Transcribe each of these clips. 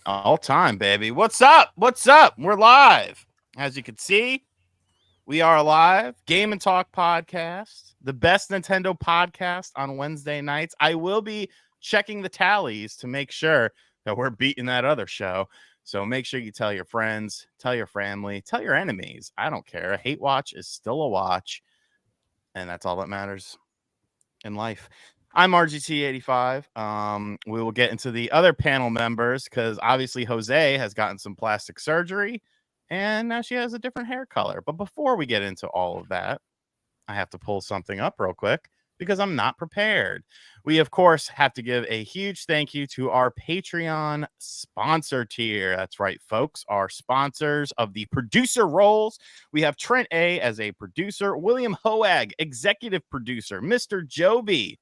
All time, baby. What's up? What's up? We're live. As you can see, we are live. Game and Talk podcast, the best Nintendo podcast on Wednesday nights. I will be checking the tallies to make sure that we're beating that other show. So make sure you tell your friends, tell your family, tell your enemies. I don't care. A hate watch is still a watch, and that's all that matters in life. I'm RGT85. We will get into the other panel members because obviously Jose has gotten some plastic surgery and now she has a different hair color. But before we get into all of that, I have to pull something up real quick because I'm not prepared. We, of course, have to give a huge thank you to our Patreon sponsor tier. That's right, folks, our sponsors of the producer roles. We have Trent A as a producer, William Hoag, executive producer, Mr. Joby,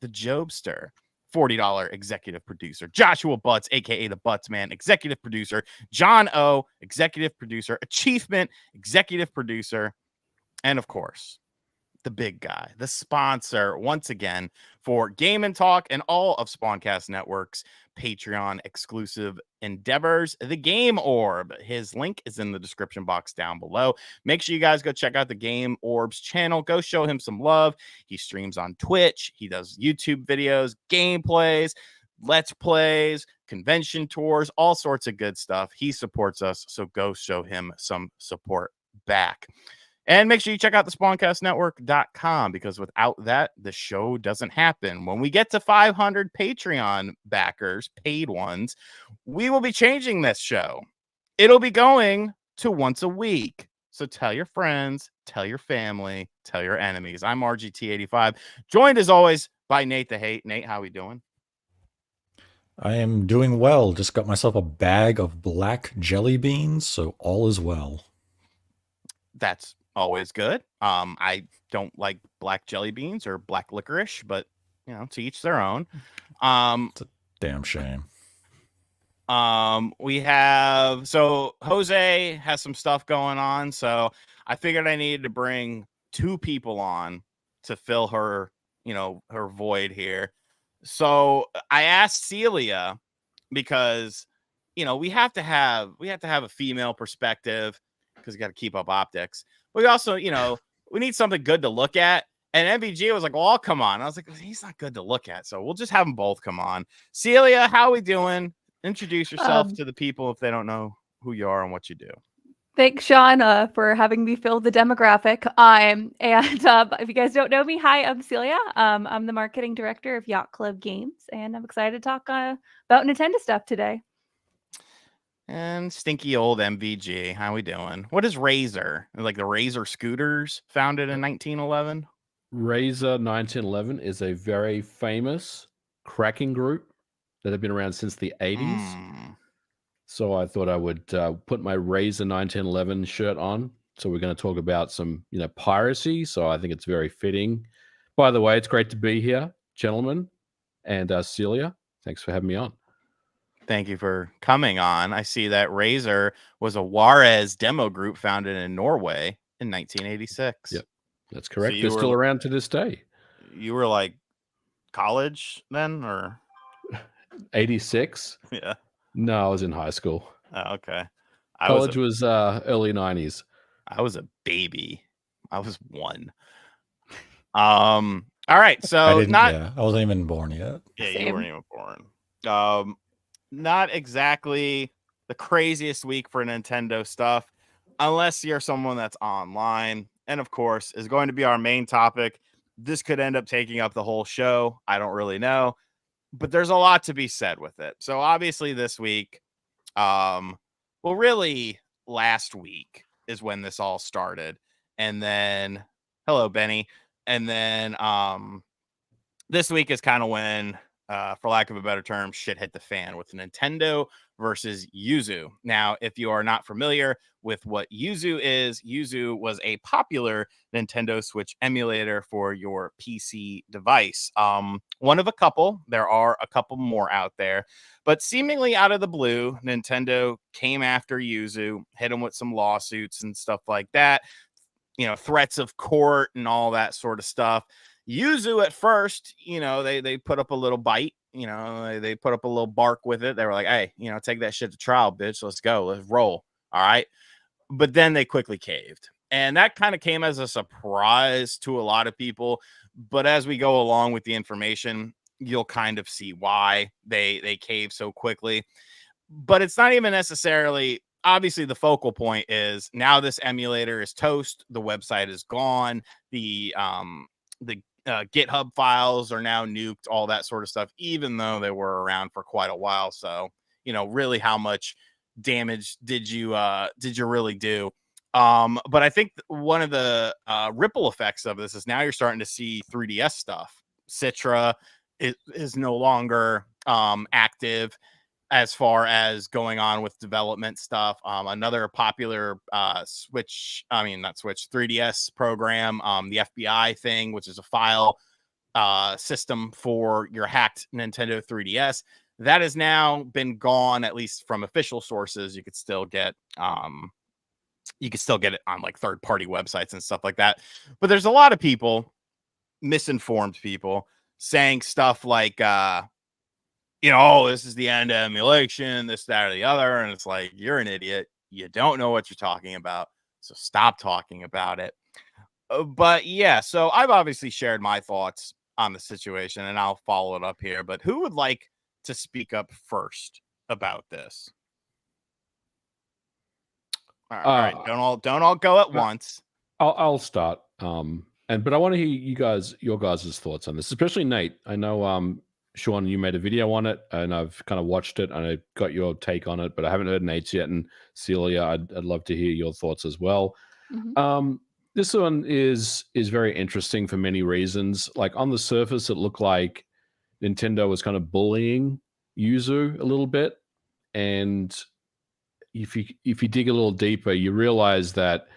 the Jobster, $40 executive producer, Joshua Butts, aka the Butts Man, executive producer, John O, executive producer, Achievement, executive producer, and of course, the big guy, the sponsor, once again, for Game and Talk and all of Spawncast Network's Patreon exclusive endeavors, the Game Orb. His link is in the description box down below. Make sure you guys go check out the Game Orb's channel. Go show him some love. He streams on Twitch. He does YouTube videos, gameplays, Let's Plays, convention tours, all sorts of good stuff. He supports us, so go show him some support back. And make sure you check out the spawncastnetwork.com because without that, the show doesn't happen. When we get to 500 Patreon backers, paid ones, we will be changing this show. It'll be going to once a week. So tell your friends, tell your family, tell your enemies. I'm RGT85, joined as always by Nate the Hate. Nate, how we doing? I am doing well. Just got myself a bag of black jelly beans, so all is well. That's always good. I don't like black jelly beans or black licorice, but you know, to each their own. It's a damn shame. We have Jose has some stuff going on, so I figured I needed to bring two people on to fill her, her void here. So I asked Celia because we have to have a female perspective because you got to keep up optics. But we also, we need something good to look at. And MVG was like, well, I'll come on. I was like, he's not good to look at. So we'll just have them both come on. Celia, how we doing? Introduce yourself to the people if they don't know who you are and what you do. Thanks, Sean, for having me fill the demographic. If you guys don't know me, hi, I'm Celia. I'm the marketing director of Yacht Club Games, and I'm excited to talk about Nintendo stuff today. And stinky old MVG, how we doing? What is Razor? Like the Razor scooters founded in 1911? Razor 1911 is a very famous cracking group that have been around since the 80s. So I thought I would put my Razor 1911 shirt on. So we're going to talk about some, piracy. So I think it's very fitting. By the way, it's great to be here, gentlemen, and Celia. Thanks for having me on. Thank you for coming on. I see that Razor was a Juarez demo group founded in Norway in 1986. Yep, that's correct. So they're still around to this day. You were like college then, or 86? Yeah. No, I was in high school. Oh, okay. College was early 90s. I was a baby. I was one. All right. So I wasn't even born yet. Yeah, you weren't even born. Not exactly the craziest week for Nintendo stuff, unless you're someone that's online, and of course is going to be our main topic. This could end up taking up the whole show. I don't really know, but there's a lot to be said with it. So obviously this week, really last week is when this all started. And then, hello, Benny. And then this week is kind of when, for lack of a better term, shit hit the fan with Nintendo versus Yuzu. Now, if you are not familiar with what Yuzu is, Yuzu was a popular Nintendo Switch emulator for your PC device. One of a couple. There are a couple more out there. But seemingly out of the blue, Nintendo came after Yuzu, hit him with some lawsuits and stuff like that. Threats of court and all that sort of stuff. Yuzu at first, they put up a little bite they put up a little bark with it. They were like, hey, take that shit to trial, bitch. Let's go. Let's roll. All right. But then they quickly caved. And that kind of came as a surprise to a lot of people. But as we go along with the information, you'll kind of see why they cave so quickly. But it's not even necessarily, obviously the focal point is now this emulator is toast. The website is gone. The GitHub files are now nuked, all that sort of stuff, even though they were around for quite a while. So, really how much damage did you really do? But I think one of the ripple effects of this is now you're starting to see 3DS stuff. Citra is no longer active as far as going on with development stuff. Another popular 3DS program, the FBI thing, which is a file system for your hacked Nintendo 3DS, that has now been gone, at least from official sources. You could still get it on like third-party websites and stuff like that. But there's a lot of people, misinformed people, saying stuff like this is the end of emulation, this, that, or the other. And it's like, you're an idiot. You don't know what you're talking about. So stop talking about it. But yeah, so I've obviously shared my thoughts on the situation, and I'll follow it up here. But who would like to speak up first about this? All right. Don't all go at once. I'll start. But I want to hear your guys' thoughts on this, especially Nate. I know, Sean, you made a video on it, and I've kind of watched it, and I got your take on it, but I haven't heard Nate's yet. And Celia, I'd love to hear your thoughts as well. Mm-hmm. This one is very interesting for many reasons. Like, on the surface, it looked like Nintendo was kind of bullying Yuzu a little bit, and if you dig a little deeper, you realize that,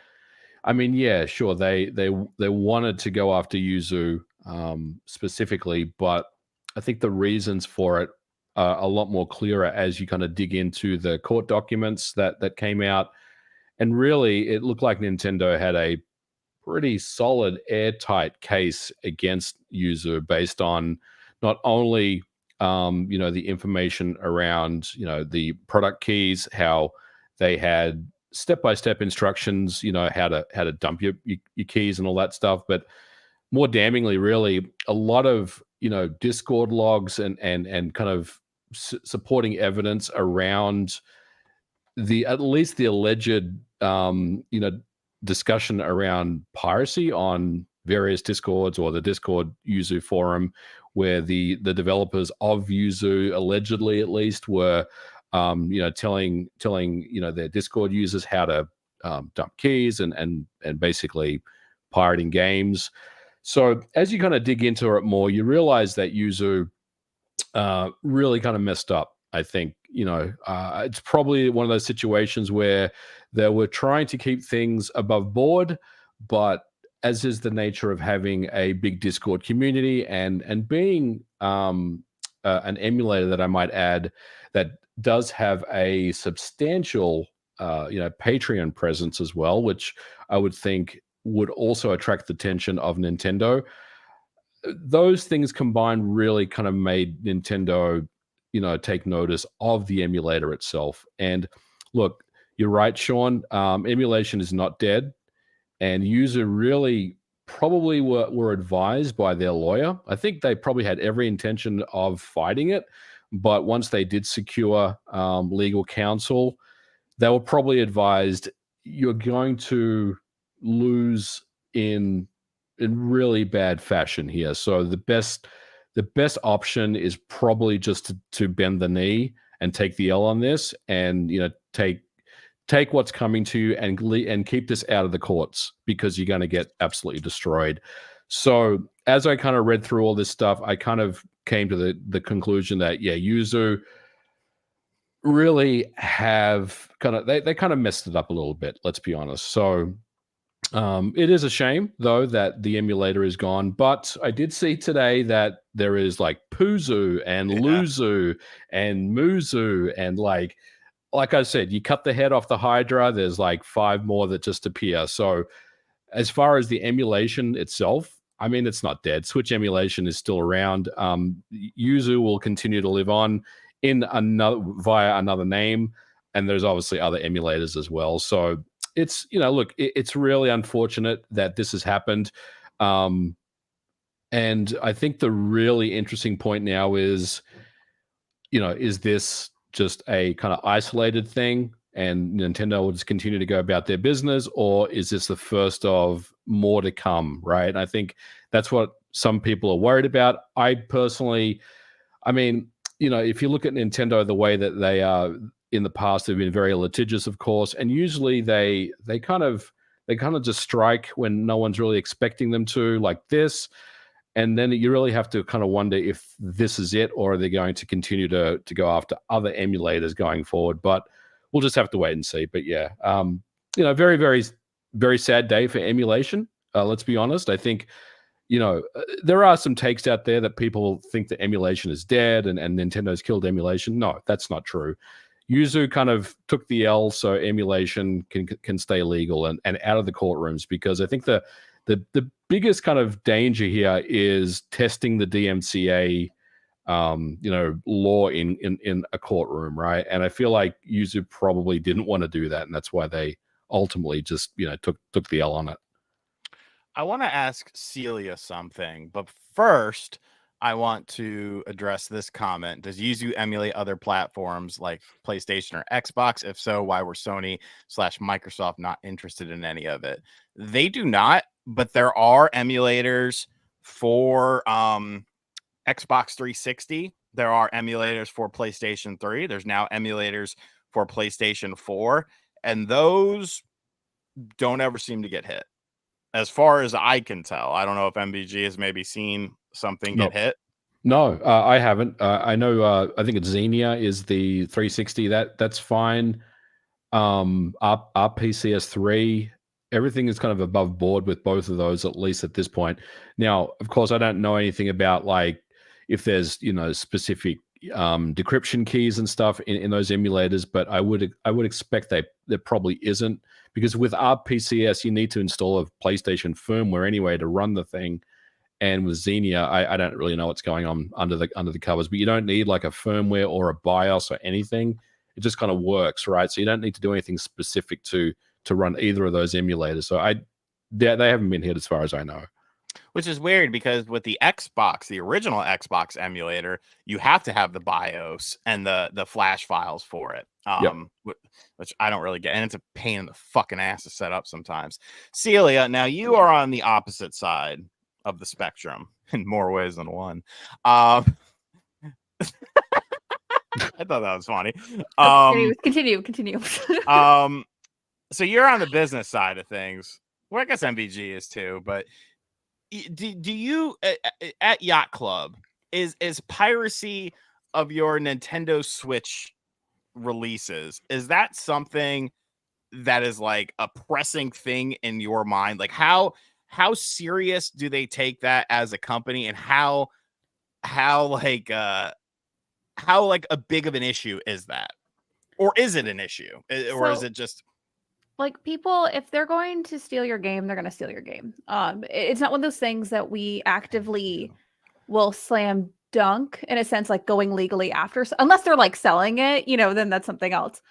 I mean, yeah, sure, they wanted to go after Yuzu specifically, but I think the reasons for it are a lot more clearer as you kind of dig into the court documents that came out. And really, it looked like Nintendo had a pretty solid, airtight case against Yuzu based on not only the information around the product keys, how they had step-by-step instructions, how to dump your keys and all that stuff, but more damningly, really, a lot of Discord logs and kind of supporting evidence around at least the alleged discussion around piracy on various Discords, or the Discord Yuzu forum, where the developers of Yuzu allegedly, at least, were telling their Discord users how to dump keys and basically pirating games. So as you kind of dig into it more, you realize that Yuzu really kind of messed up. I think it's probably one of those situations where they were trying to keep things above board, but as is the nature of having a big Discord community and being an emulator that I might add that does have a substantial Patreon presence as well, which I would think would also attract the attention of Nintendo. Those things combined really kind of made Nintendo take notice of the emulator itself. And look, you're right, Sean, emulation is not dead, and Yuzu really probably were advised by their lawyer. I think they probably had every intention of fighting it, but once they did secure legal counsel, they were probably advised, you're going to lose in really bad fashion here. So the best option is probably just to bend the knee and take the L on this, and take what's coming to you and keep this out of the courts, because you're going to get absolutely destroyed. So as I kind of read through all this stuff, I kind of came to the conclusion that, yeah, Yuzu really have they kind of messed it up a little bit, let's be honest. So it is a shame, though, that the emulator is gone. But I did see today that there is like Puzu and Luzu and Muzu, and like I said, you cut the head off the Hydra, there's like 5 more that just appear. So as far as the emulation itself, I mean, it's not dead. Switch emulation is still around. Yuzu will continue to live on via another name, and there's obviously other emulators as well. So it's, look, it's really unfortunate that this has happened. And I think the really interesting point now is, is this just a kind of isolated thing and Nintendo will just continue to go about their business, or is this the first of more to come, right? And I think that's what some people are worried about. I personally, I mean, if you look at Nintendo, the way that they are in the past, they've been very litigious, of course, and usually they kind of just strike when no one's really expecting them to, like this. And then you really have to kind of wonder if this is it, or are they going to continue to go after other emulators going forward? But we'll just have to wait and see. But yeah, very, very, very sad day for emulation. Let's be honest. I think, there are some takes out there that people think that emulation is dead and Nintendo's killed emulation. No, that's not true. Yuzu kind of took the L, so emulation can stay legal and out of the courtrooms, because I think the biggest kind of danger here is testing the DMCA, law in a courtroom, right? And I feel like Yuzu probably didn't want to do that, and that's why they ultimately just took the L on it. I want to ask Celia something, but first I want to address this comment. Does Yuzu emulate other platforms like PlayStation or Xbox? If so, why were Sony/Microsoft not interested in any of it? They do not, but there are emulators for Xbox 360. There are emulators for PlayStation 3. There's now emulators for PlayStation 4, and those don't ever seem to get hit. As far as I can tell, I don't know if MBG has maybe seen something get hit. No, I haven't. I know. I think it's Xenia is the 360. That's fine. Our PCS3, everything is kind of above board with both of those, at least at this point. Now, of course, I don't know anything about like if there's specific decryption keys and stuff in those emulators, but I would expect there probably isn't, because with our PCS you need to install a PlayStation firmware anyway to run the thing. And with Xenia, I don't really know what's going on under the covers, but you don't need like a firmware or a BIOS or anything. It just kind of works, right? So you don't need to do anything specific to run either of those emulators. So they haven't been hit as far as I know. Which is weird, because with the Xbox, the original Xbox emulator, you have to have the BIOS and the flash files for it. Which I don't really get, and it's a pain in the fucking ass to set up sometimes. Celia, now you are on the opposite side of the spectrum in more ways than one. I thought that was funny. Continue. So you're on the business side of things. Well, I guess MVG is too, but do you at Yacht Club, is piracy of your Nintendo Switch releases, is that something that is like a pressing thing in your mind? Like how serious do they take that as a company, and how like a big of an issue is that? Or is it an issue? Or is it just like, people, if they're going to steal your game, they're going to steal your game. It's not one of those things that we actively will slam dunk, in a sense, like going legally after, unless they're like selling it, then that's something else.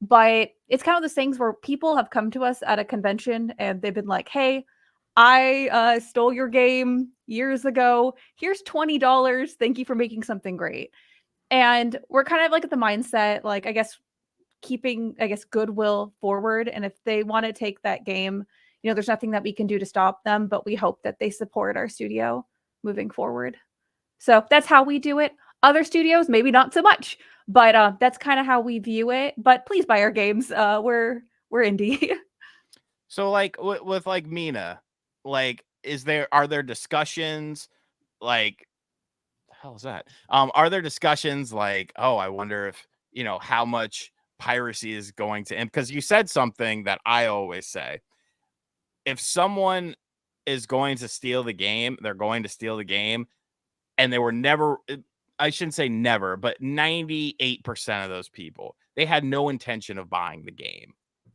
But it's kind of those things where people have come to us at a convention and they've been like, hey, I stole your game years ago. Here's $20. Thank you for making something great. And we're kind of like at the mindset, like, I guess, keeping, goodwill forward. And if they want to take that game, there's nothing that we can do to stop them, but we hope that they support our studio moving forward. So that's how we do it. Other studios, maybe not so much, but that's kind of how we view it. But please buy our games. We're indie. So like with like Mina, like are there discussions like, the hell is that? Are there discussions like, oh, I wonder if, how much piracy is going to, because you said something that I always say, if someone is going to steal the game, they're going to steal the game. And they were never, I shouldn't say never, but 98% of those people, they had no intention of buying the game.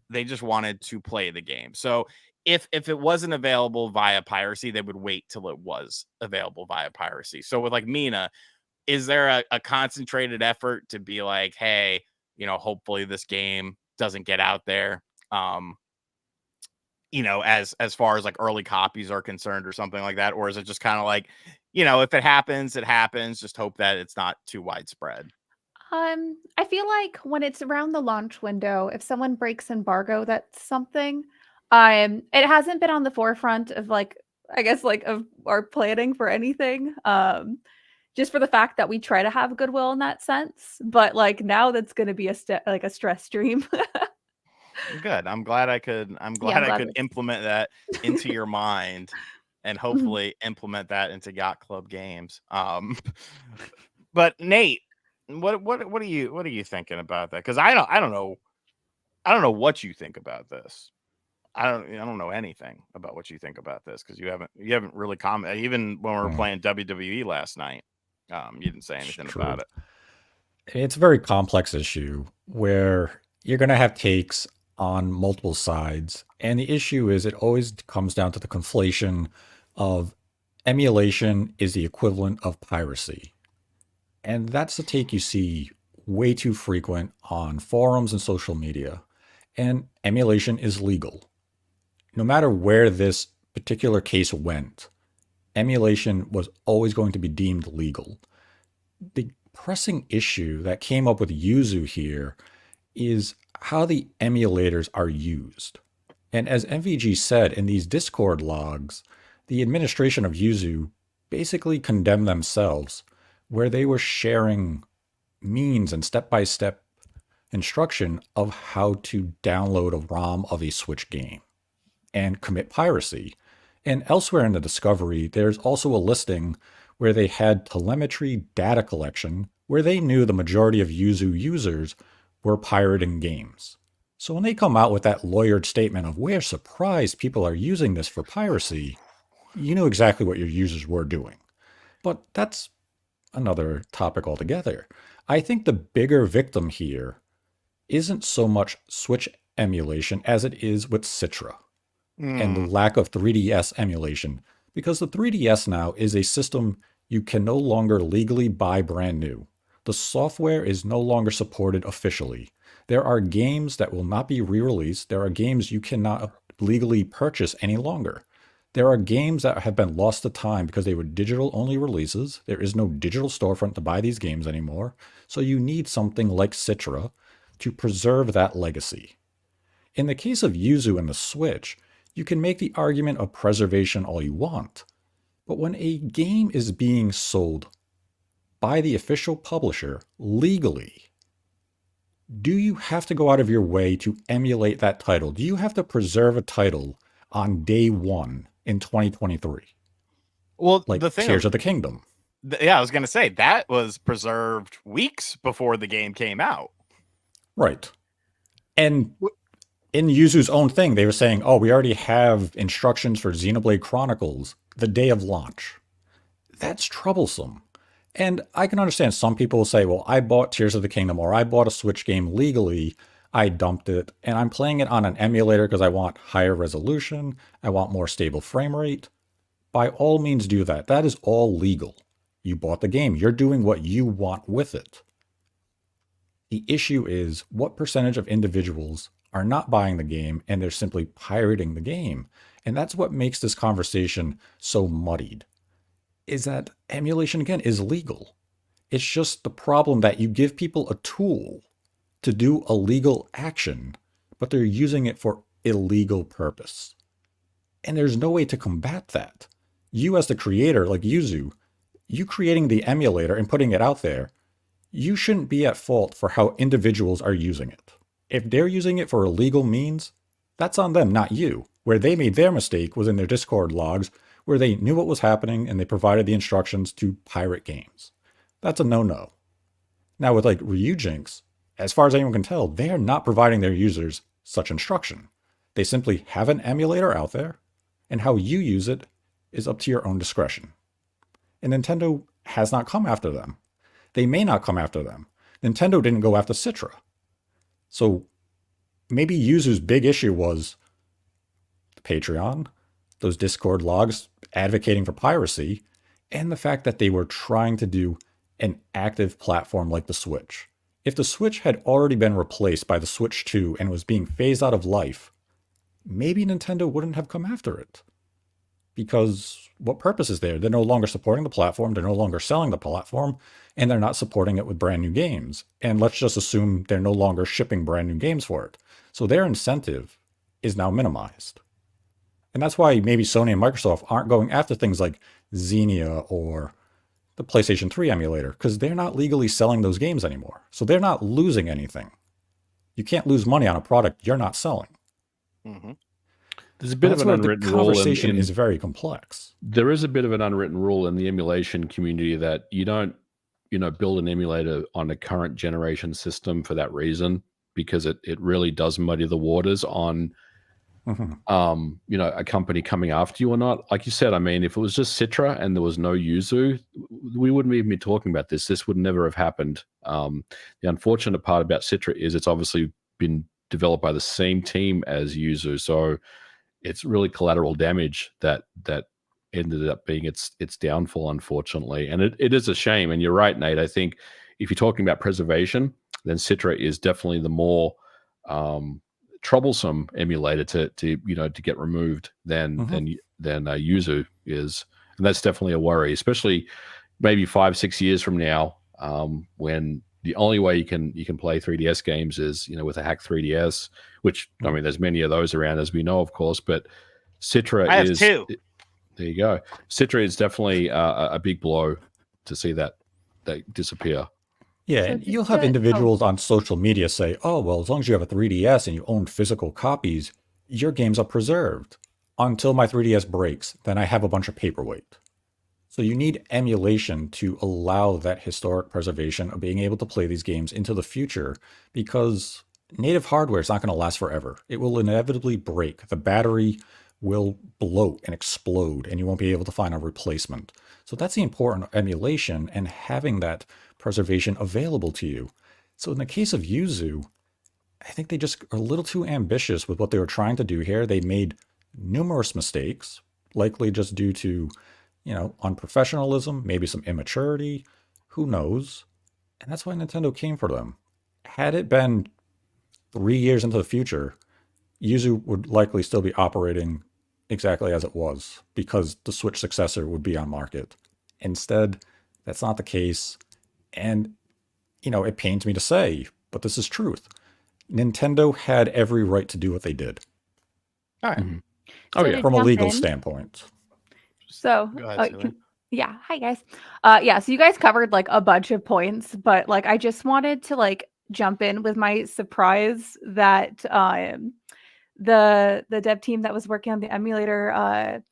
They just wanted to play the game. So if it wasn't available via piracy, they would wait till it was available via piracy. So with like Mina, is there a concentrated effort to be like, hey, hopefully this game doesn't get out there, as far as like early copies are concerned or something like that? Or is it just kind of like, if it happens, it happens, just hope that it's not too widespread? I feel like when it's around the launch window, if someone breaks embargo, that's something. It hasn't been on the forefront of like, I guess, like of our planning for anything. Just for the fact that we try to have goodwill in that sense. But like now, that's going to be like a stress stream. Good. I'm glad I could implement that into your mind, and hopefully implement that into Yacht Club games. But Nate, what are you thinking about that? Because I don't know what you think about this. I don't know anything about what you think about this, because you haven't really commented. Even when we were playing WWE last night, you didn't say anything about it. It's a very complex issue where you're going to have takes on multiple sides. And the issue is it always comes down to the conflation of emulation is the equivalent of piracy. And that's the take you see way too frequent on forums and social media. And emulation is legal. No matter where this particular case went, emulation was always going to be deemed legal. The pressing issue that came up with Yuzu here is how the emulators are used. And as MVG said in these Discord logs, the administration of Yuzu basically condemned themselves, where they were sharing means and step-by-step instruction of how to download a ROM of a Switch game and commit piracy. And elsewhere in the discovery, there's also a listing where they had telemetry data collection, where they knew the majority of Yuzu users were pirating games. So when they come out with that lawyered statement of we're surprised people are using this for piracy, you know exactly what your users were doing. But that's another topic altogether. I think the bigger victim here isn't so much Switch emulation as it is with Citra and the lack of 3DS emulation, because the 3DS now is a system you can no longer legally buy brand new. The software is no longer supported officially. There are games that will not be re-released. There are games you cannot legally purchase any longer. There are games that have been lost to time because they were digital-only releases. There is no digital storefront to buy these games anymore. So you need something like Citra to preserve that legacy. In the case of Yuzu and the Switch, you can make the argument of preservation all you want. But when a game is being sold by the official publisher legally, do you have to go out of your way to emulate that title? Do you have to preserve a title on day one in 2023? Well, like the thing Tears of the Kingdom. Yeah, I was going to say that was preserved weeks before the game came out. Right. And in Yuzu's own thing, they were saying, oh, we already have instructions for Xenoblade Chronicles the day of launch. That's troublesome. And I can understand some people will say, well, I bought Tears of the Kingdom or I bought a Switch game legally, I dumped it, and I'm playing it on an emulator because I want higher resolution, I want more stable frame rate. By all means do that. That is all legal. You bought the game. You're doing what you want with it. The issue is what percentage of individuals are not buying the game and they're simply pirating the game. And that's what makes this conversation so muddied, is that emulation, again, is legal. It's just the problem that you give people a tool to do a legal action, but they're using it for illegal purpose. And there's no way to combat that. You as the creator, like Yuzu, you creating the emulator and putting it out there, you shouldn't be at fault for how individuals are using it. If they're using it for illegal means, that's on them, not you. Where they made their mistake was in their Discord logs, where they knew what was happening and they provided the instructions to pirate games. That's a no-no. Now with like Ryujinx, as far as anyone can tell, they are not providing their users such instruction. They simply have an emulator out there, and how you use it is up to your own discretion. And Nintendo has not come after them. They may not come after them. Nintendo didn't go after Citra. So maybe Yuzu's big issue was Patreon, those Discord logs advocating for piracy, and the fact that they were trying to do an active platform like the Switch. If the Switch had already been replaced by the Switch 2 and was being phased out of life, maybe Nintendo wouldn't have come after it. Because what purpose is there? They're no longer supporting the platform, they're no longer selling the platform, and they're not supporting it with brand new games. And let's just assume they're no longer shipping brand new games for it. So their incentive is now minimized. And that's why maybe Sony and Microsoft aren't going after things like Xenia or the PlayStation 3 emulator, because they're not legally selling those games anymore. So they're not losing anything. You can't lose money on a product you're not selling. Mm-hmm. There's a bit of an unwritten the rule. conversation is very complex. There is a bit of an unwritten rule in the emulation community that you don't, build an emulator on a current generation system for that reason, because it really does muddy the waters on, a company coming after you or not. Like you said, I mean, if it was just Citra and there was no Yuzu, we wouldn't even be talking about this. This would never have happened. The unfortunate part about Citra is it's obviously been developed by the same team as Yuzu, so it's really collateral damage that ended up being its downfall, unfortunately. And it is a shame. And you're right, Nate. I think if you're talking about preservation, then Citra is definitely the more troublesome emulator to get removed than Yuzu is. And that's definitely a worry, especially maybe 5-6 years from now, when the only way you can play 3DS games is with a hacked 3DS, which I mean, there's many of those around, as we know, of course. But Citra I have two. There you go. Citra is definitely a big blow to see that disappear. Yeah, So and you'll just have to- individuals on social media say, oh, well, as long as you have a 3DS and you own physical copies, your games are preserved. Until my 3DS breaks, then I have a bunch of paperweight. So you need emulation to allow that historic preservation of being able to play these games into the future, because native hardware is not going to last forever. It will inevitably break. The battery will bloat and explode, and you won't be able to find a replacement. So that's the important emulation and having that preservation available to you. So in the case of Yuzu, I think they just are a little too ambitious with what they were trying to do here. They made numerous mistakes, likely just due to unprofessionalism, maybe some immaturity, who knows? And that's why Nintendo came for them. Had it been 3 years into the future, Yuzu would likely still be operating exactly as it was, because the Switch successor would be on market. Instead, that's not the case. And, it pains me to say, but this is truth. Nintendo had every right to do what they did. All right. Mm-hmm. So Oh, yeah. to From a jump legal in- standpoint. So, Go ahead, Celia. yeah, hi guys. So you guys covered like a bunch of points, but like I just wanted to like jump in with my surprise that the dev team that was working on the emulator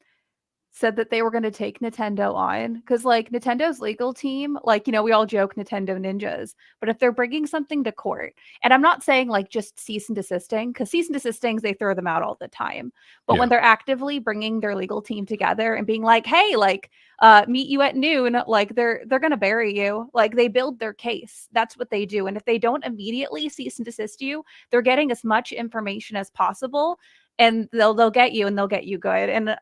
said that they were going to take Nintendo on, because like Nintendo's legal team, like, we all joke Nintendo ninjas, but if they're bringing something to court, and I'm not saying like just cease and desisting, because cease and desistings, they throw them out all the time. But when they're actively bringing their legal team together and being like, hey, like, meet you at noon, like they're going to bury you. Like they build their case. That's what they do. And if they don't immediately cease and desist you, they're getting as much information as possible, and they'll get you, and they'll get you good. And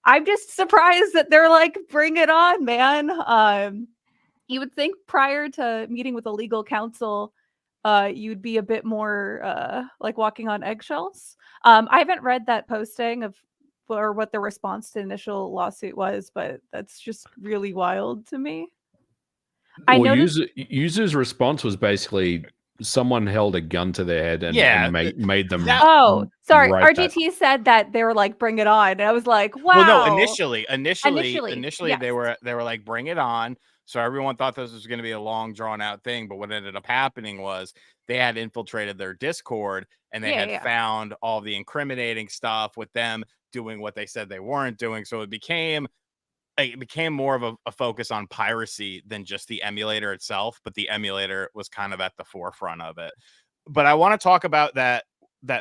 I'm just surprised that they're like, bring it on, man. You would think prior to meeting with a legal counsel, you'd be a bit more like walking on eggshells. I haven't read that posting or what the response to the initial lawsuit was, but that's just really wild to me. I noticed Yuzu's response was basically someone held a gun to their head and made them. Oh, sorry. write that. RGT said that they were like, bring it on. And I was like, wow. Well, no, initially yes. they were like, bring it on. So everyone thought this was going to be a long, drawn out thing. But what ended up happening was they had infiltrated their Discord, and they had found all the incriminating stuff with them doing what they said they weren't doing. So it became more of a focus on piracy than just the emulator itself, but the emulator was kind of at the forefront of it. But I want to talk about that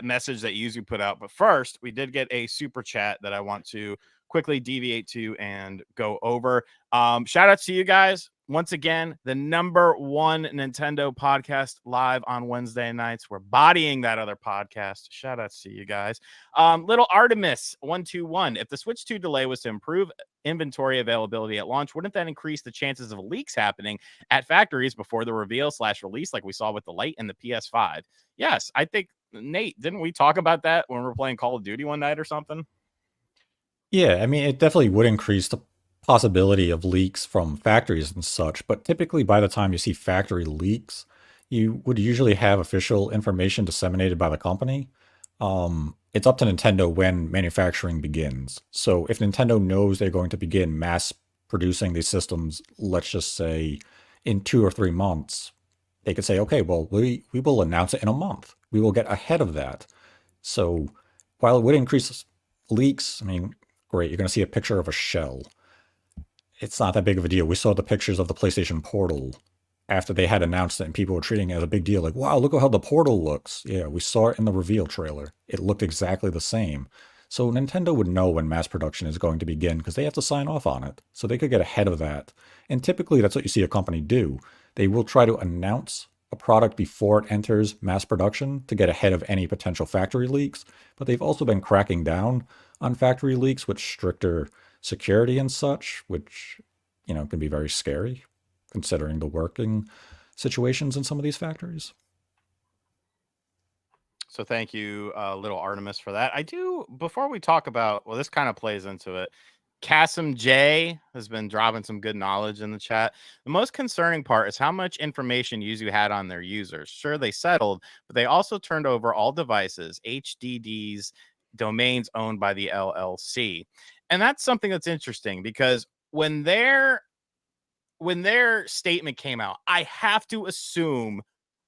message that Yuzu put out. But first, we did get a super chat that I want to quickly deviate to and go over. Shout outs to you guys. Once again, the #1 Nintendo podcast live on Wednesday nights. We're bodying that other podcast. Shout outs to you guys. Little Artemis 121. If the Switch 2 delay was to improve inventory availability at launch, wouldn't that increase the chances of leaks happening at factories before the reveal/release, like we saw with the Lite and the PS5? Yes, I think, Nate, didn't we talk about that when we were playing Call of Duty one night or something? Yeah, I mean, it definitely would increase the possibility of leaks from factories and such, but typically by the time you see factory leaks, you would usually have official information disseminated by the company. It's up to Nintendo when manufacturing begins. So if Nintendo knows they're going to begin mass producing these systems, let's just say in 2 or 3 months, they could say, okay, well, we will announce it in a month. We will get ahead of that. So while it would increase leaks, I mean, great, you're going to see a picture of a shell. It's not that big of a deal. We saw the pictures of the PlayStation Portal after they had announced it, and people were treating it as a big deal. Like, wow, look at how the Portal looks. Yeah, we saw it in the reveal trailer. It looked exactly the same. So Nintendo would know when mass production is going to begin because they have to sign off on it. So they could get ahead of that. And typically that's what you see a company do. They will try to announce a product before it enters mass production to get ahead of any potential factory leaks. But they've also been cracking down on factory leaks with stricter security and such, which, can be very scary considering the working situations in some of these factories. So thank you, Little Artemis, for that. I do, before we talk about, well, this kind of plays into it. Kasim J has been dropping some good knowledge in the chat. The most concerning part is how much information Yuzu had on their users. Sure, they settled, but they also turned over all devices, HDDs, domains owned by the LLC. And that's something that's interesting because when their statement came out, I have to assume,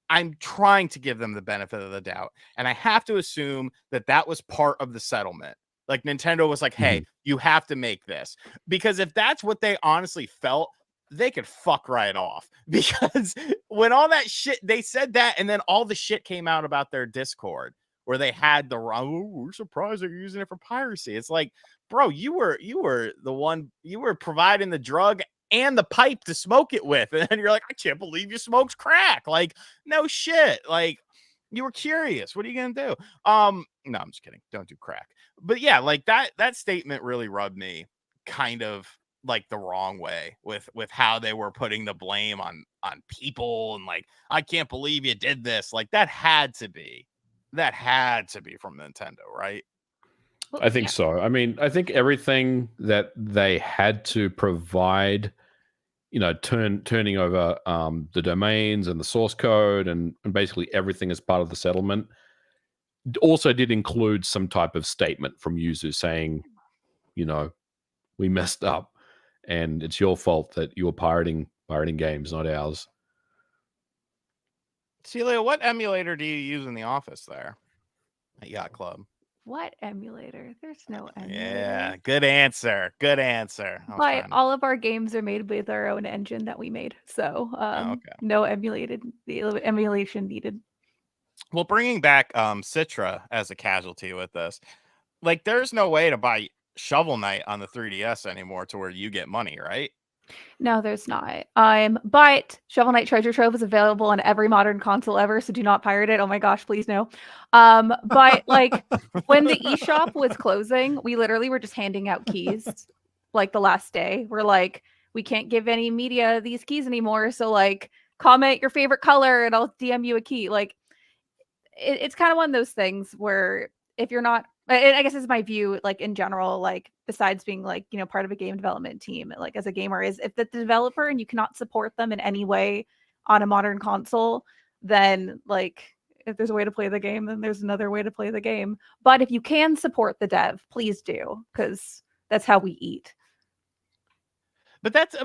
I'm trying to give them the benefit of the doubt, and I have to assume that that was part of the settlement. Like Nintendo was like, hey, you have to make this. Because if that's what they honestly felt, they could fuck right off. Because when all that shit, they said that, and then all the shit came out about their Discord where they had the wrong, oh, we're surprised they're using it for piracy. It's like, bro, you were the one, you were providing the drug and the pipe to smoke it with. And then you're like, I can't believe you smoked crack. Like, no shit. Like, you were curious. What are you gonna do? No, I'm just kidding. Don't do crack. But yeah, like that statement really rubbed me kind of like the wrong way with how they were putting the blame on people and like, I can't believe you did this. Like that had to be from Nintendo, right? Well, I think so. I mean, I think everything that they had to provide, turning over the domains and the source code and basically everything as part of the settlement also did include some type of statement from Yuzu saying, we messed up and it's your fault that you were pirating games, not ours. Celia, what emulator do you use in the office there at Yacht Club? What emulator? There's no emulator. Yeah, good answer. Good answer. But all of our games are made with our own engine that we made, so no emulation needed. Well, bringing back Citra as a casualty with this, like, there's no way to buy Shovel Knight on the 3DS anymore to where you get money, right? No, there's not. But Shovel Knight Treasure Trove is available on every modern console ever, so do not pirate it. Oh my gosh, please no. But like when the eShop was closing, we literally were just handing out keys like the last day. We're like, we can't give any media these keys anymore, so like comment your favorite color and I'll DM you a key. Like it's kind of one of those things where if you're not, I guess this is my view, like in general, like besides being like, part of a game development team, like as a gamer, is if the developer and you cannot support them in any way on a modern console, then like if there's a way to play the game, then there's another way to play the game. But if you can support the dev, please do, because that's how we eat. But that,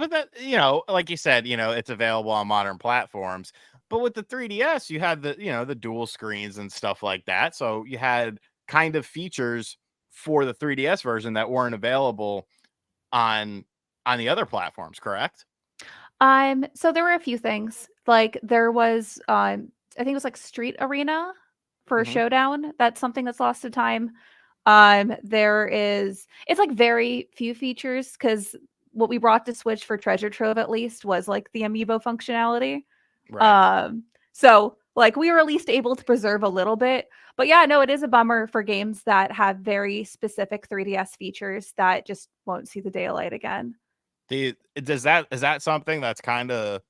like you said, it's available on modern platforms. But with the 3DS, you had the, the dual screens and stuff like that. So you had kind of features for the 3DS version that weren't available on the other platforms, correct? So there were a few things. Like there was I think it was like Street Arena for Showdown. That's something that's lost to time. It's like very few features because what we brought to Switch for Treasure Trove at least was like the amiibo functionality. Right. So like we were at least able to preserve a little bit. But yeah, no, it is a bummer for games that have very specific 3DS features that just won't see the daylight again. Is that something that's kind of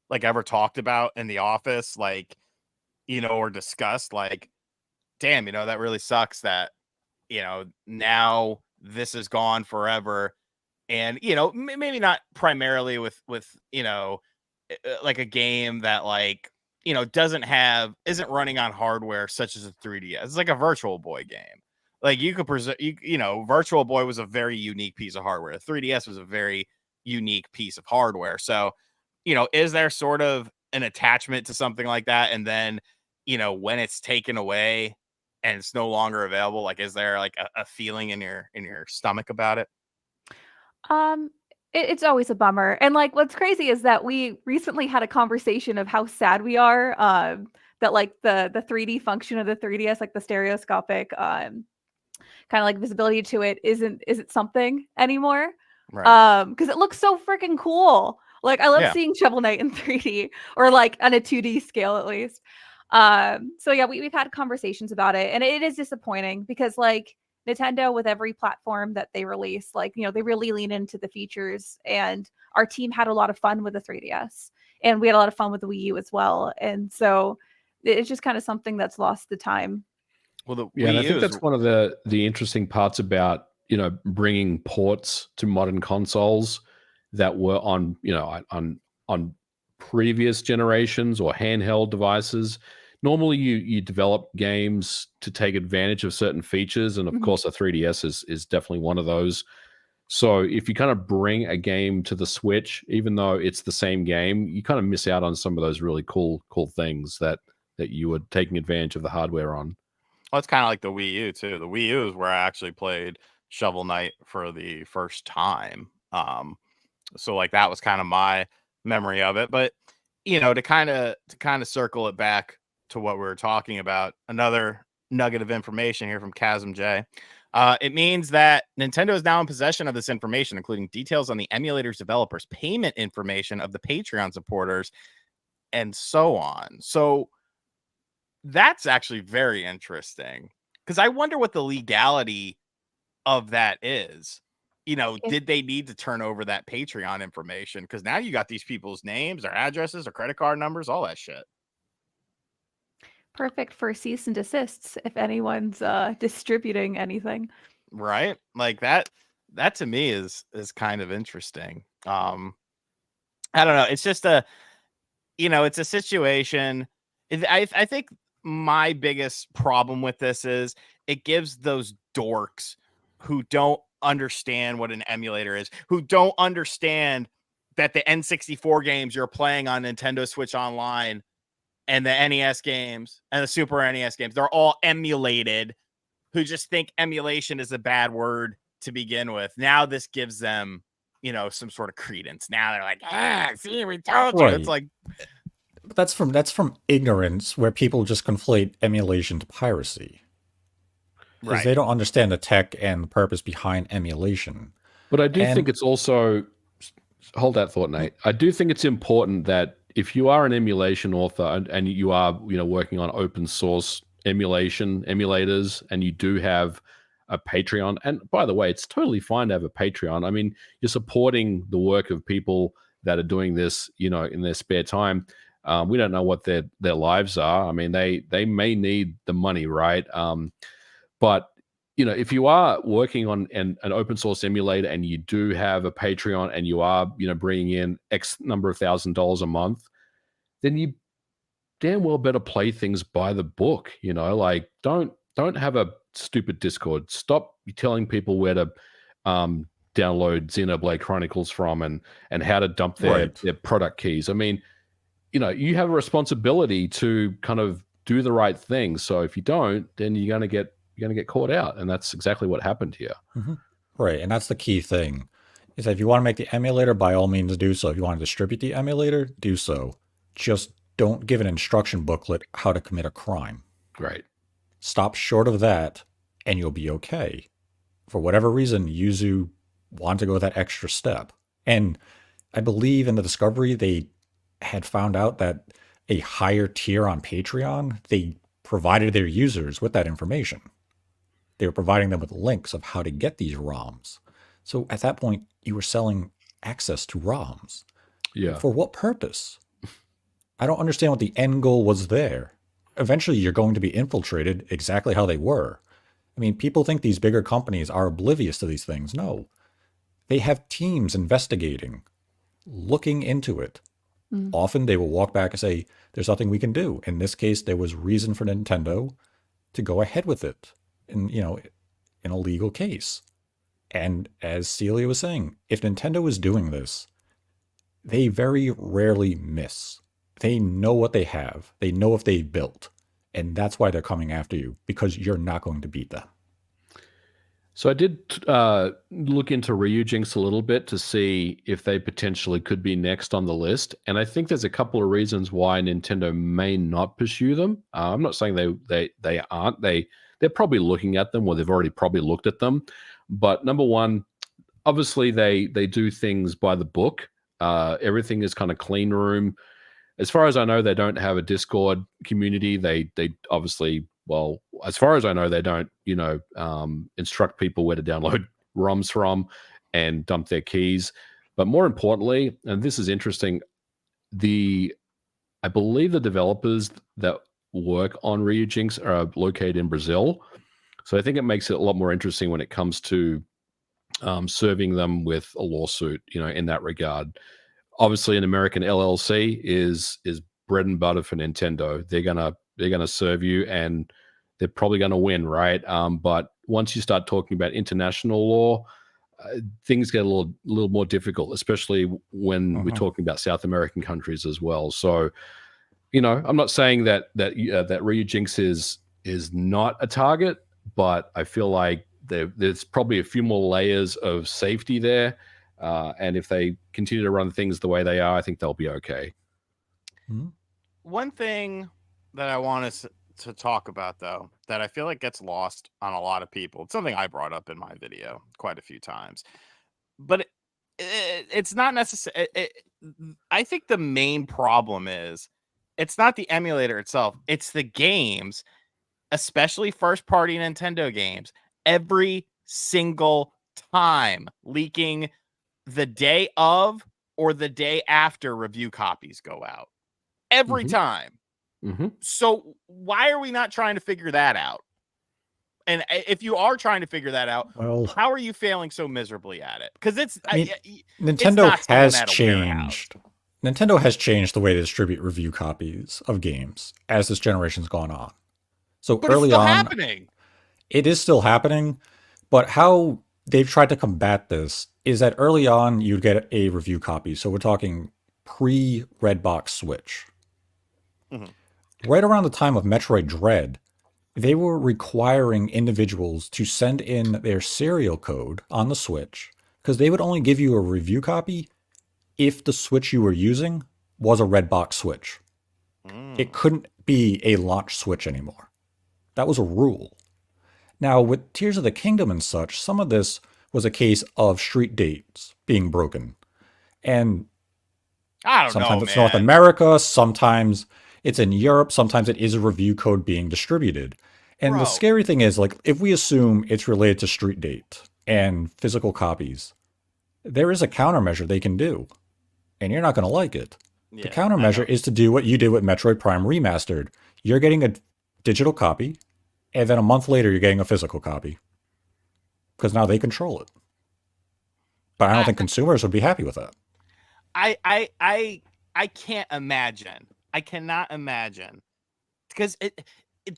like ever talked about in the office, like, or discussed? Like, damn, that really sucks that, now this is gone forever. And, maybe not primarily with, like a game that like, isn't running on hardware such as a 3DS. It's like a Virtual Boy game. Like you could Virtual Boy was a very unique piece of hardware. The 3DS was a very unique piece of hardware. So, is there sort of an attachment to something like that? And then, when it's taken away and it's no longer available, like, is there like a feeling in your stomach about it? It's always a bummer. And like what's crazy is that we recently had a conversation of how sad we are that like the 3D function of the 3DS, like the stereoscopic kind of like visibility to it isn't something anymore. Right. Because it looks so freaking cool. Like I love Yeah. seeing Shovel Knight in 3D or like on a 2D scale at least. So yeah, we've had conversations about it, and it is disappointing because like Nintendo, with every platform that they release, like, they really lean into the features, and our team had a lot of fun with the 3DS, and we had a lot of fun with the Wii U as well. And so it's just kind of something that's lost the time. Well, and I think that's one of the interesting parts about, bringing ports to modern consoles that were on, on previous generations or handheld devices. Normally you develop games to take advantage of certain features, and of course the 3DS is definitely one of those. So if you kind of bring a game to the Switch, even though it's the same game, you kind of miss out on some of those really cool things that you were taking advantage of the hardware on. Well, it's kind of like the Wii U too. The Wii U is where I actually played Shovel Knight for the first time. So like that was kind of my memory of it. But to kind of circle it back to what we were talking about, another nugget of information here from Chasm J. It means that Nintendo is now in possession of this information, including details on the emulator's developers, payment information of the Patreon supporters, and so on. So that's actually very interesting, because I wonder what the legality of that is. Did they need to turn over that Patreon information? Because now you got these people's names, their addresses, their credit card numbers, all that shit. Perfect for cease and desists if anyone's distributing anything. Right? Like that to me is kind of interesting. I don't know. It's just it's a situation. I think my biggest problem with this is it gives those dorks who don't understand what an emulator is, who don't understand that the N64 games you're playing on Nintendo Switch Online and the NES games and the Super NES games, they're all emulated, who just think emulation is a bad word to begin with. Now this gives them, some sort of credence. Now they're like, see, we told you. It's like, that's from ignorance, where people just conflate emulation to piracy. Because right. They don't understand the tech and the purpose behind emulation. But I do think it's also, hold that thought, Nate. I do think it's important that if you are an emulation author and you are, working on open source emulators, and you do have a Patreon, and by the way, it's totally fine to have a Patreon. I mean, you're supporting the work of people that are doing this, in their spare time. We don't know what their lives are. I mean, they may need the money, right? But if you are working on an open source emulator and you do have a Patreon and you are, bringing in X number of $1,000s a month, then you damn well better play things by the book. Like don't have a stupid Discord. Stop telling people where to download Xenoblade Chronicles from and how to dump their product keys. I mean, you have a responsibility to kind of do the right thing. So if you don't, then you're gonna get caught out, and that's exactly what happened here. Mm-hmm. Right, and that's the key thing, is that if you want to make the emulator, by all means do so. If you want to distribute the emulator, do so. Just don't give an instruction booklet how to commit a crime. Right. Stop short of that, and you'll be okay. For whatever reason, Yuzu wanted to go that extra step. And I believe in the discovery, they had found out that a higher tier on Patreon, they provided their users with that information. They were providing them with links of how to get these ROMs. So at that point, you were selling access to ROMs. Yeah. For what purpose? I don't understand what the end goal was there. Eventually, you're going to be infiltrated exactly how they were. I mean, people think these bigger companies are oblivious to these things. No, they have teams investigating, looking into it. Mm. Often they will walk back and say, there's nothing we can do. In this case, there was reason for Nintendo to go ahead with it in a legal case. And as Celia was saying, if Nintendo is doing this, they very rarely miss. They know what they have. They know if they built. And that's why they're coming after you, because you're not going to beat them. So I did look into Ryujinx a little bit to see if they potentially could be next on the list. And I think there's a couple of reasons why Nintendo may not pursue them. I'm not saying they aren't. They're probably looking at them, or they've already probably looked at them. But number one, obviously they do things by the book. Everything is kind of clean room. As far as I know, they don't have a Discord community. They obviously, well, as far as I know, they don't, instruct people where to download ROMs from and dump their keys. But more importantly, and this is interesting, I believe the developers that work on Ryujinx are located in Brazil. So I think it makes it a lot more interesting when it comes to serving them with a lawsuit, in that regard. Obviously, an American LLC is bread and butter for Nintendo. They're gonna serve you, and they're probably gonna win, right? But once you start talking about international law, things get a little more difficult, especially when we're talking about South American countries as well. So, I'm not saying that Ryujinx is not a target, but I feel like there's probably a few more layers of safety there. And if they continue to run things the way they are, I think they'll be okay. Hmm? One thing that I want us to talk about, though, that I feel like gets lost on a lot of people, it's something I brought up in my video quite a few times, but it's not necessary. I think the main problem is it's not the emulator itself, it's the games, especially first-party Nintendo games, every single time leaking the day of or the day after review copies go out. Every time. So why are we not trying to figure that out? And if you are trying to figure that out, Well, how are you failing so miserably at it? Because Nintendo it's not has changed. Nintendo has changed the way they distribute review copies of games as this generation's gone on. So but early it's still on, happening. It is still happening, but how they've tried to combat this is that early on you'd get a review copy. So we're talking pre-Redbox Switch. Right around the time of Metroid Dread, they were requiring individuals to send in their serial code on the Switch because they would only give you a review copy if the Switch you were using was a Redbox Switch. It couldn't be a launch Switch anymore. That was a rule. Now, with Tears of the Kingdom and such, some of this was a case of street dates being broken. And I don't sometimes know, it's man. North America, sometimes it's in Europe, sometimes it is a review code being distributed. And the scary thing is, like, if we assume it's related to street date and physical copies, there is a countermeasure they can do. And you're not going to like it. Yeah, the countermeasure is to do what you did with Metroid Prime Remastered. You're getting a digital copy, and then a month later, you're getting a physical copy. Because now they control it. But I don't think consumers would be happy with that. I can't imagine. I cannot imagine. Because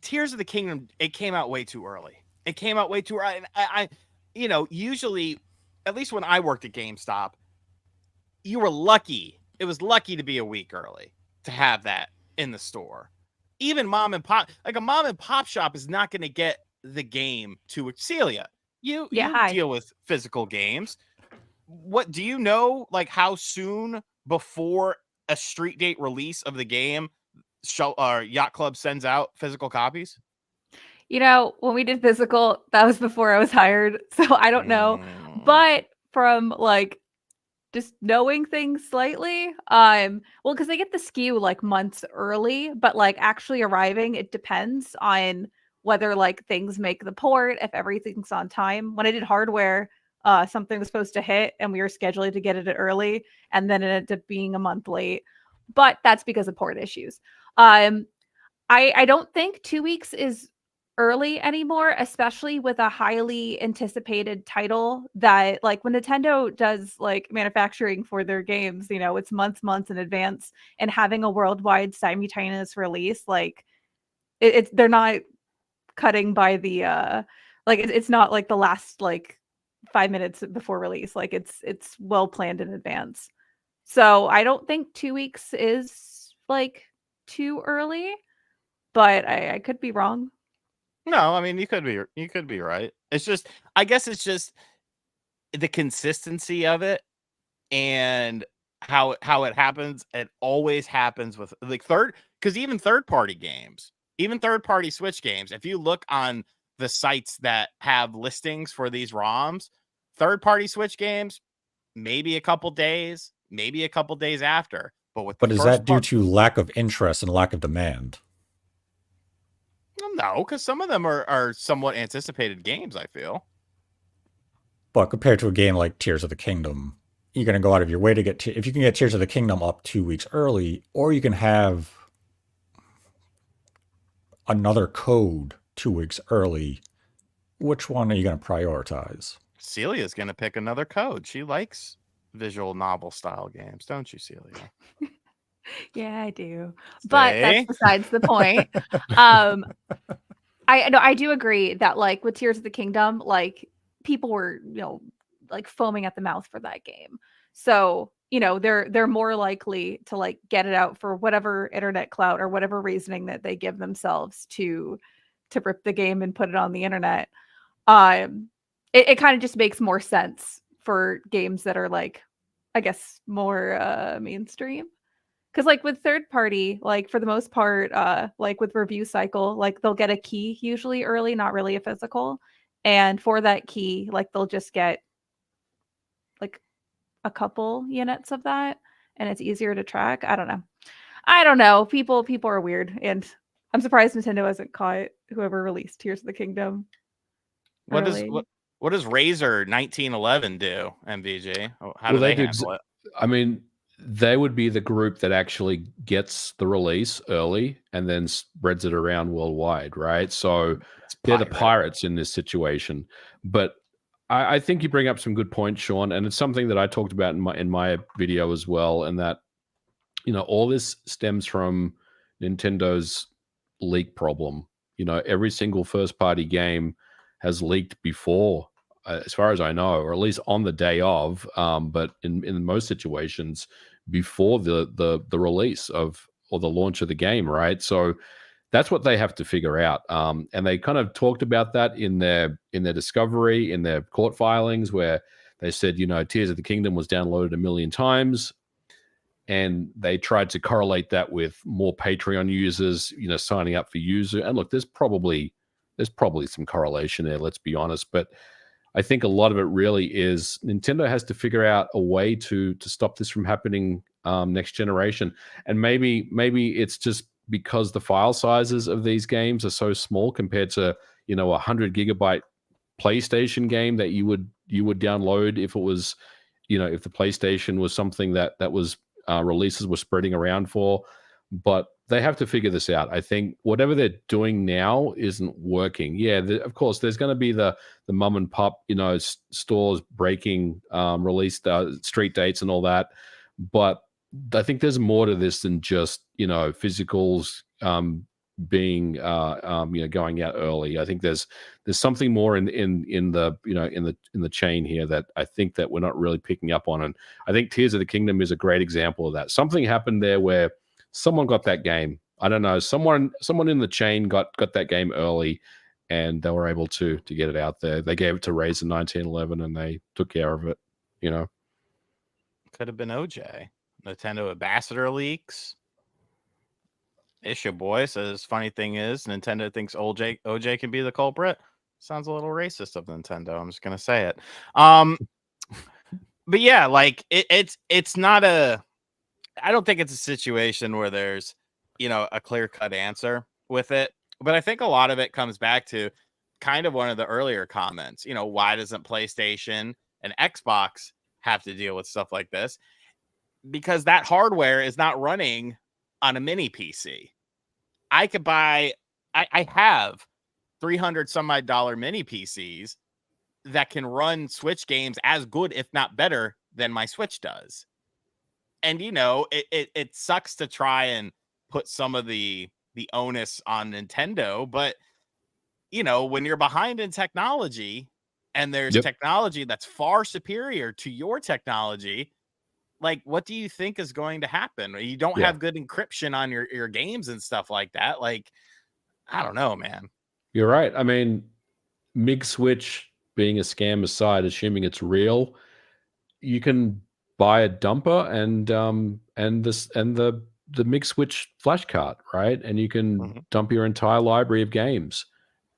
Tears of the Kingdom, it came out way too early. It came out way too early. I usually, at least when I worked at GameStop, you were lucky. It was lucky to be a week early to have that in the store. Even mom and pop, like a mom and pop shop is not going to get the game to Celia. You deal with physical games. What do you know? Like how soon before a street date release of the game, Yacht Club sends out physical copies? When we did physical, that was before I was hired, so I don't know. But from like just knowing things slightly. Well, because they get the SKU like months early, but like actually arriving, it depends on whether like things make the port, if everything's on time. When I did hardware, something was supposed to hit and we were scheduling to get it early, and then it ended up being a month late. But that's because of port issues. I don't think 2 weeks is early anymore, especially with a highly anticipated title that like when Nintendo does like manufacturing for their games, you know, it's months in advance, and having a worldwide simultaneous release, like it's they're not cutting by the like it's not like the last like 5 minutes before release. Like it's well planned in advance. So I don't think 2 weeks is like too early, but I could be wrong. No, I mean you could be right. It's just, I guess it's just the consistency of it and how it happens. It always happens with like because even third party games, even third party Switch games, if you look on the sites that have listings for these ROMs, third party Switch games, maybe a couple days after. But is that due to lack of interest and lack of demand? No, because some of them are somewhat anticipated games, I feel. But compared to a game like Tears of the Kingdom, you're going to go out of your way to get if you can get Tears of the Kingdom up 2 weeks early, or you can have another code 2 weeks early. Which one are you going to prioritize? Celia's going to pick another code. She likes visual novel style games, don't you, Celia? Yeah, I do. See? But that's besides the point. I do agree that like with Tears of the Kingdom, like people were, you know, like foaming at the mouth for that game. So, you know, they're more likely to like get it out for whatever internet clout or whatever reasoning that they give themselves to rip the game and put it on the internet. It kind of just makes more sense for games that are like, I guess, more mainstream. Because like with third party, like for the most part, like with Review Cycle, like they'll get a key usually early, not really a physical. And for that key, like they'll just get like a couple units of that, and it's easier to track. I don't know. People are weird, and I'm surprised Nintendo hasn't caught whoever released Tears of the Kingdom. What early. does Razer 1911 do, MVG? How do Well, they do handle it? I mean, they would be the group that actually gets the release early and then spreads it around worldwide, right? So they're the pirates in this situation. But I think you bring up some good points, Sean, and it's something that I talked about in my video as well, and that, you know, all this stems from Nintendo's leak problem. You know, every single first party game has leaked before, as far as I know, or at least on the day of. But in most situations, before the release of or the launch of the game, right? So that's what they have to figure out. And they kind of talked about that in their discovery, in their court filings, where they said, you know, Tears of the Kingdom was downloaded 1 million times. And they tried to correlate that with more Patreon users, you know, signing up for Yuzu. And look, there's probably some correlation there, let's be honest. But I think a lot of it really is Nintendo has to figure out a way to stop this from happening next generation. And maybe it's just because the file sizes of these games are so small compared to, you know, 100 gigabyte PlayStation game that you would download if it was, you know, if the PlayStation was something that was releases were spreading around for. But they have to figure this out. I think whatever they're doing now isn't working. Yeah, of course, there's going to be the mum and pop, you know, stores breaking release street dates and all that. But I think there's more to this than just, you know, physicals being you know, going out early. I think there's something more in the, you know, in the chain here that I think that we're not really picking up on. And I think Tears of the Kingdom is a great example of that. Something happened there where someone got that game. I don't know. Someone in the chain got that game early, and they were able to get it out there. They gave it to Razer 1911, and they took care of it. You know, Could have been OJ. Nintendo ambassador leaks. Issue boy says, funny thing is, Nintendo thinks OJ can be the culprit. Sounds a little racist of Nintendo. I'm just gonna say it. but yeah, like it's not a. I don't think it's a situation where there's, a clear cut answer with it. But I think a lot of it comes back to kind of one of the earlier comments. Why doesn't PlayStation and Xbox have to deal with stuff like this? Because that hardware is not running on a mini PC. I could buy, I have 300 some odd dollar mini PCs that can run Switch games as good, if not better, than my Switch does. And it sucks to try and put some of the onus on Nintendo, but when you're behind in technology and there's technology that's far superior to your technology, like, what do you think is going to happen? You don't have good encryption on your games and stuff like that. Like, I don't know, man. You're right. I mean, MIG Switch being a scam aside, assuming it's real, you can buy a dumper and the MIG Switch flash cart, right? And you can dump your entire library of games.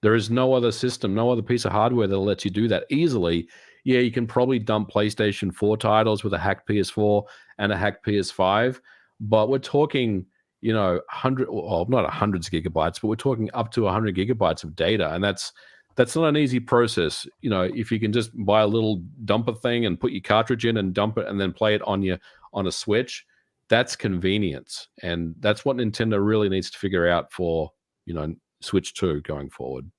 There is no other system, no other piece of hardware that lets you do that easily. Yeah, you can probably dump PlayStation 4 titles with a hacked PS4 and a hacked PS5, but we're talking, not hundreds of gigabytes, but we're talking up to 100 gigabytes of data, and that's not an easy process. If you can just buy a little dumper thing and put your cartridge in and dump it and then play it on a Switch, that's convenience, and that's what Nintendo really needs to figure out for Switch 2 going forward.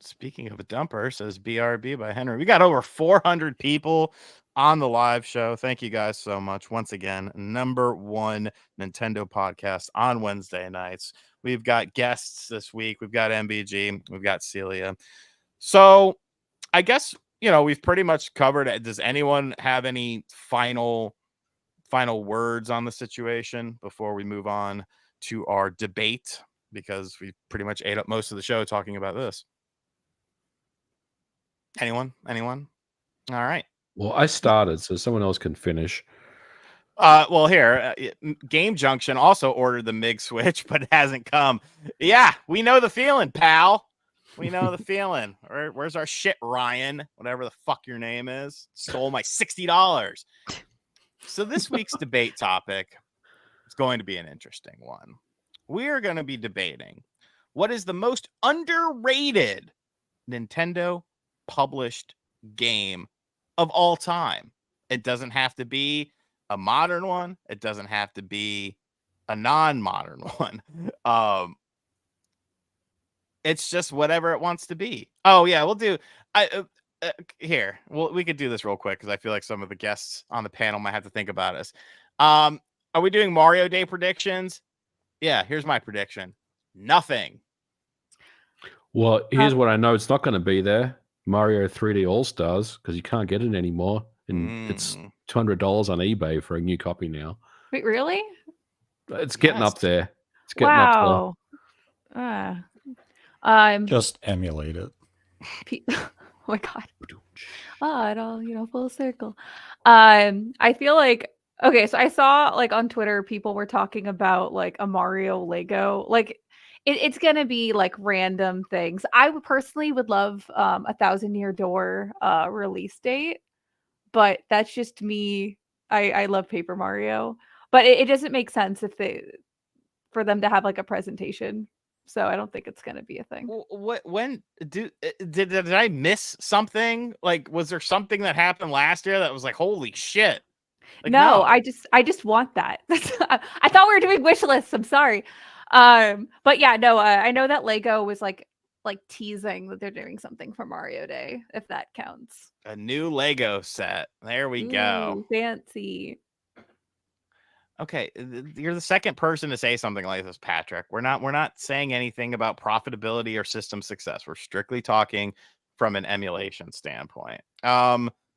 Speaking of a dumper, says BRB by Henry. We got over 400 people on the live show. Thank you guys so much. Once again, #1 Nintendo podcast on Wednesday nights. We've got guests this week. We've got MBG. We've got Celia. So I guess, we've pretty much covered it. Does anyone have any final words on the situation before we move on to our debate? Because we pretty much ate up most of the show talking about this. Anyone? All right. Well, I started, so someone else can finish. Well, here, Game Junction also ordered the MIG Switch, but it hasn't come. Yeah, we know the feeling, pal. We know the feeling. Where's our shit, Ryan? Whatever the fuck your name is. Stole my $60. So this week's debate topic is going to be an interesting one. We are going to be debating what is the most underrated Nintendo published game of all time. It doesn't have to be a modern one. It doesn't have to be a non-modern one. It's just whatever it wants to be. Oh yeah, we'll do. Here, well, we could do this real quick because I feel like some of the guests on the panel might have to think about us. Are we doing Mario Day predictions? Yeah, here's my prediction. Nothing. Well, here's what I know it's not going to be there. Mario 3D All-Stars, because you can't get it anymore. And it's $200 on eBay for a new copy now. Wait, really? It's getting up there. It's getting up there. Just emulate it. Oh my God. It all, full circle. I feel like, okay, so I saw like on Twitter, people were talking about like a Mario Lego, like it's going to be like random things. I personally would love a 1,000-Year Door release date, but that's just me. I love Paper Mario, but it doesn't make sense for them to have like a presentation. So I don't think it's going to be a thing. When did I miss something? Like, was there something that happened last year that was like, holy shit? Like, no, I just want that. I thought we were doing wish lists. I'm sorry. But yeah, no, I know that Lego was like teasing that they're doing something for Mario Day, if that counts. A new Lego set. There we go. Fancy. Okay, you're the second person to say something like this, Patrick. We're not saying anything about profitability or system success. We're strictly talking from an emulation standpoint.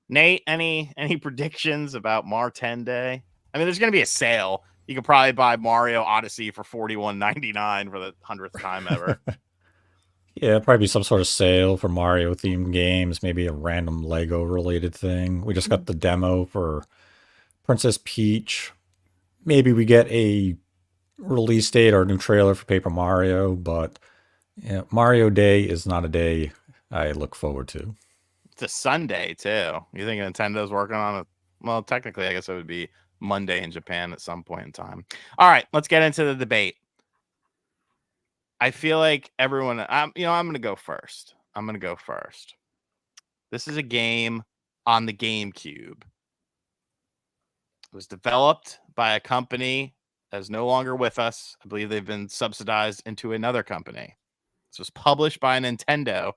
Nate, any predictions about Mar 10 Day? I mean, there's going to be a sale. You could probably buy Mario Odyssey for $41.99 for the 100th time ever. Yeah, probably some sort of sale for Mario themed games, maybe a random Lego related thing. We just got the demo for Princess Peach. Maybe we get a release date or a new trailer for Paper Mario, but Mario Day is not a day I look forward to. It's a Sunday too. You think Nintendo's working on it? Well, technically, I guess it would be Monday in Japan at some point in time. All right, let's get into the debate. I feel like everyone. I'm going to go first. This is a game on the GameCube. It was developed by a company that is no longer with us. I believe they've been subsidized into another company. This was published by Nintendo,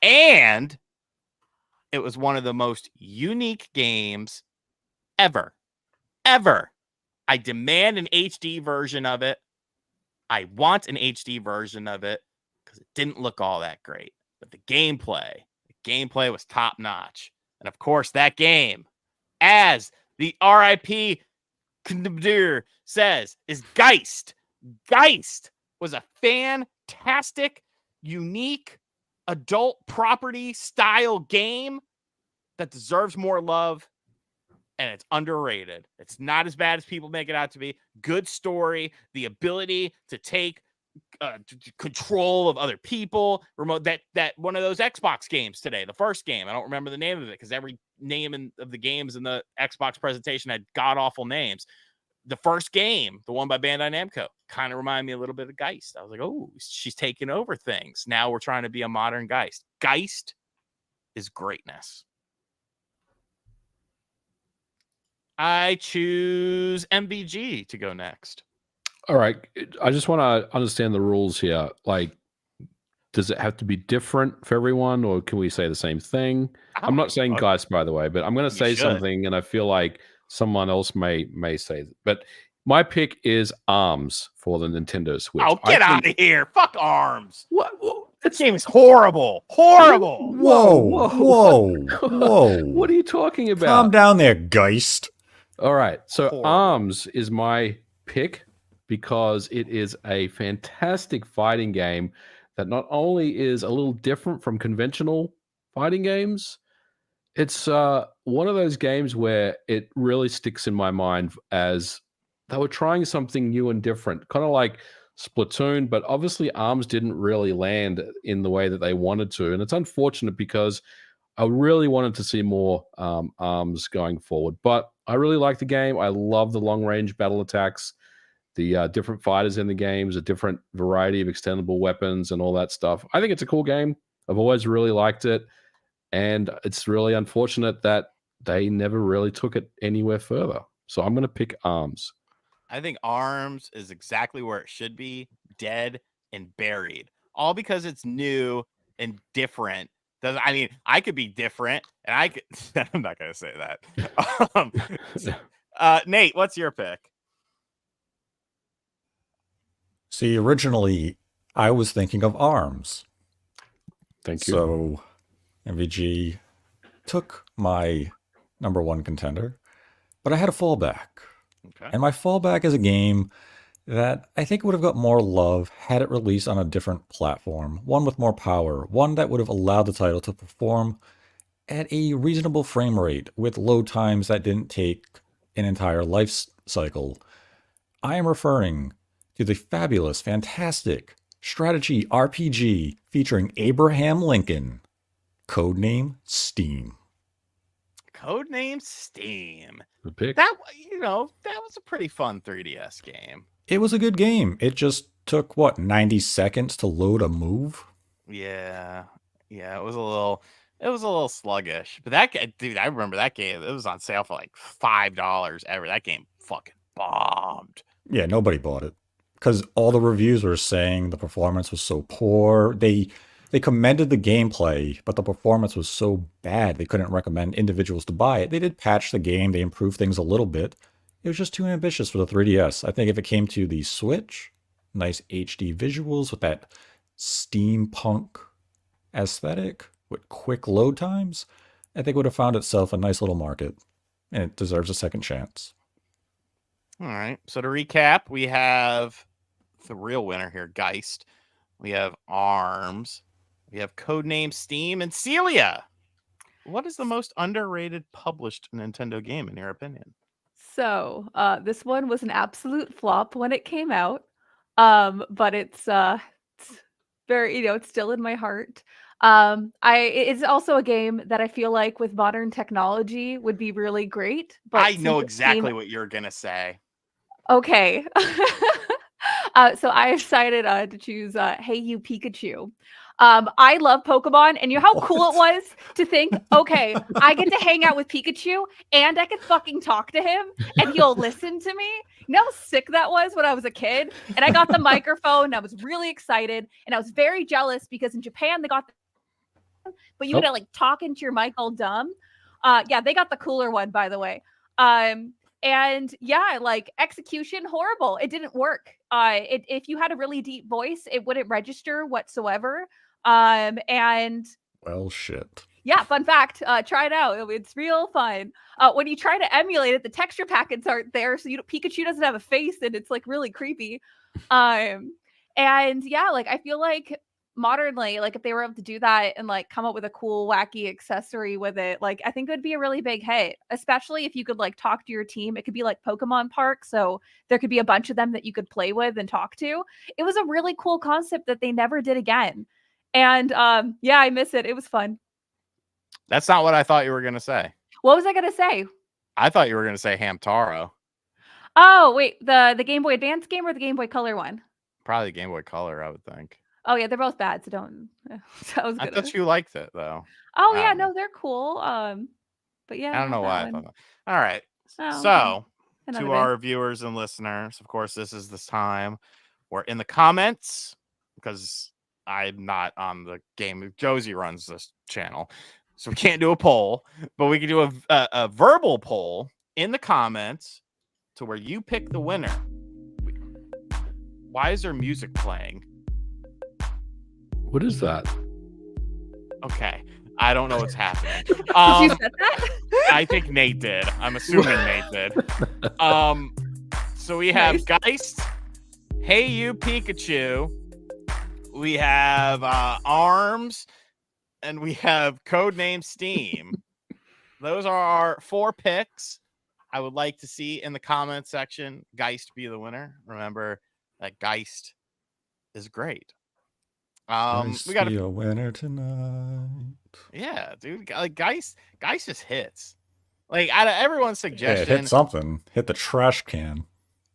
and it was one of the most unique games ever. I demand an HD version of it. I want an HD version of it because it didn't look all that great. But the gameplay was top notch. And of course, that game, as the RIP Conductor says, is Geist. Geist was a fantastic, unique, adult property style game that deserves more love, and it's underrated. It's not as bad as people make it out to be. Good story, the ability to take control of other people, remote that one of those Xbox games today, the first game. I don't remember the name of it because every name of the games in the Xbox presentation had god awful names. The first game, the one by Bandai Namco, kind of reminded me a little bit of Geist. I was like, oh, she's taking over things. Now we're trying to be a modern Geist. Geist is greatness. I choose MVG to go next. All right. I just want to understand the rules here. Like, does it have to be different for everyone, or can we say the same thing? I'm not saying Geist, by the way, but I'm going to say something, and I feel like someone else may say it. But my pick is ARMS for the Nintendo Switch. Oh, get out of here. Fuck ARMS. What? That game is horrible. Horrible. Whoa. What are you talking about? Calm down there, Geist. All right. So Horrible. ARMS is my pick because it is a fantastic fighting game that not only is a little different from conventional fighting games, it's one of those games where it really sticks in my mind as they were trying something new and different, kind of like Splatoon, but obviously ARMS didn't really land in the way that they wanted to. And it's unfortunate because I really wanted to see more ARMS going forward. But I really like the game. I love the long-range battle attacks, the different fighters in the games, a different variety of extendable weapons and all that stuff. I think it's a cool game. I've always really liked it. And it's really unfortunate that they never really took it anywhere further. So I'm going to pick ARMS. I think ARMS is exactly where it should be, dead and buried. All because it's new and different. I mean, I could be different, and I could. I'm not going to say that. Nate, what's your pick? See, originally, I was thinking of ARMS. Thank you. So, MVG took my number one contender, but I had a fallback. Okay. And my fallback is a game that I think would have got more love had it released on a different platform, one with more power, one that would have allowed the title to perform at a reasonable frame rate with load times that didn't take an entire life cycle. I am referring to the fabulous, fantastic strategy RPG featuring Abraham Lincoln, codename Steam. Codename Steam. Good pick. That was a pretty fun 3DS game. It was a good game. It just took, 90 seconds to load a move? Yeah, it was a little sluggish. But that dude, I remember that game. It was on sale for like $5 ever. That game fucking bombed. Yeah, nobody bought it because all the reviews were saying the performance was so poor. They commended the gameplay, but the performance was so bad they couldn't recommend individuals to buy it. They did patch the game. They improved things a little bit. It was just too ambitious for the 3DS. I think if it came to the Switch, nice HD visuals with that steampunk aesthetic with quick load times, I think it would have found itself a nice little market, and it deserves a second chance. All right. So to recap, we have the real winner here, Geist. We have ARMS. We have Codename Steam and Celia. What is the most underrated published Nintendo game in your opinion? So this one was an absolute flop when it came out, but it's very, it's still in my heart. It's also a game that I feel like with modern technology would be really great. But I know since it came- exactly what you're gonna say. Okay. So I decided to choose Hey You Pikachu. I love Pokemon, and you know how cool it was to think, okay, I get to hang out with Pikachu and I can fucking talk to him and he'll listen to me. You know how sick that was when I was a kid? And I got the microphone and I was really excited and I was very jealous because in Japan they got but you had to like talk into your mic all dumb. Yeah, they got the cooler one, by the way. And yeah, like execution horrible. It didn't work. If you had a really deep voice, it wouldn't register whatsoever. And Well, shit. yeah, fun fact. Try it out. It's real fun. When you try to emulate it, the texture packets aren't there, so Pikachu doesn't have a face, and it's like really creepy. And yeah, like I feel like modernly, like if they were able to do that and like come up with a cool, wacky accessory with it, like I think it would be a really big hit. Especially if you could like talk to your team. It could be like Pokemon Park, so there could be a bunch of them that you could play with and talk to. It was a really cool concept that they never did again. And yeah, I miss it. It was fun. That's not what I thought you were gonna say. What was I gonna say? I thought you were gonna say Hamtaro. Oh wait, the Game Boy Advance game or the Game Boy Color one? Probably Game Boy Color, I would think. Oh yeah, they're both bad, so don't. So I thought you liked it though. Oh I yeah, don't know. no, they're cool. But yeah, I don't know not why that I one. thought that. All right. Oh, So another to day. our viewers and listeners, of course, this is this time we're in the comments because I'm not on the game. Josie runs this channel, so we can't do a poll, but we can do a verbal poll in the comments to where you pick the winner. Why is there music playing? What is that? Okay, I don't know what's happening. Did you set that? I think Nate did. I'm assuming Nate did. So we have Geist, Hey You Pikachu, we have Arms, and we have Codename Steam. Those are our 4 picks. I would like to see in the comment section Geist be the winner. Remember that Geist is great. We got be a winner tonight. Yeah, dude. Like Geist just hits. Like out of everyone's Yeah, suggestion, hit something. Hit the trash can.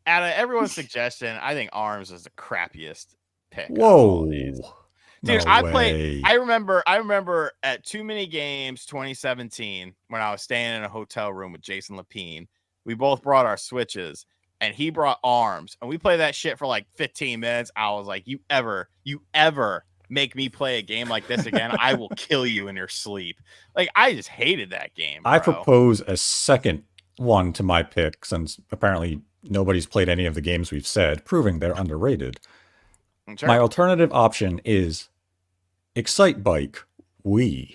out of everyone's suggestion, I think Arms is the crappiest pick. Whoa. Dude, No I way. played. I remember at Too Many Games 2017 when I was staying in a hotel room with Jason Lapine. We both brought our Switches, and he brought Arms, and we played that shit for like 15 minutes. I was like, you ever make me play a game like this again, I will kill you in your sleep. Like, I just hated that game, bro. I propose a second one to my pick, since apparently nobody's played any of the games we've said, proving they're underrated. Sure. My alternative option is Excite Bike Wii.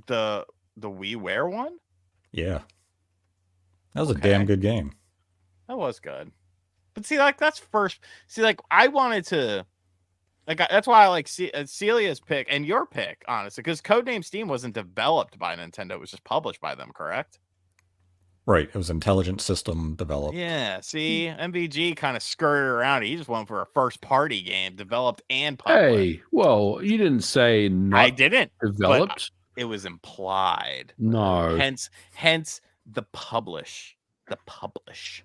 The WiiWare one? Yeah. That was a damn good game. That was good. But see, like, that's first. See, like, I wanted to. Like, that's why I like Celia's pick and your pick, honestly, because Codename Steam wasn't developed by Nintendo. It was just published by them, correct? Right. It was Intelligent System developed. Yeah. See, MVG kind of skirted around it. He just went for a first party game, developed and published. Hey, well, you didn't say not I didn't. developed. It was implied. No. Hence the publish. The publish.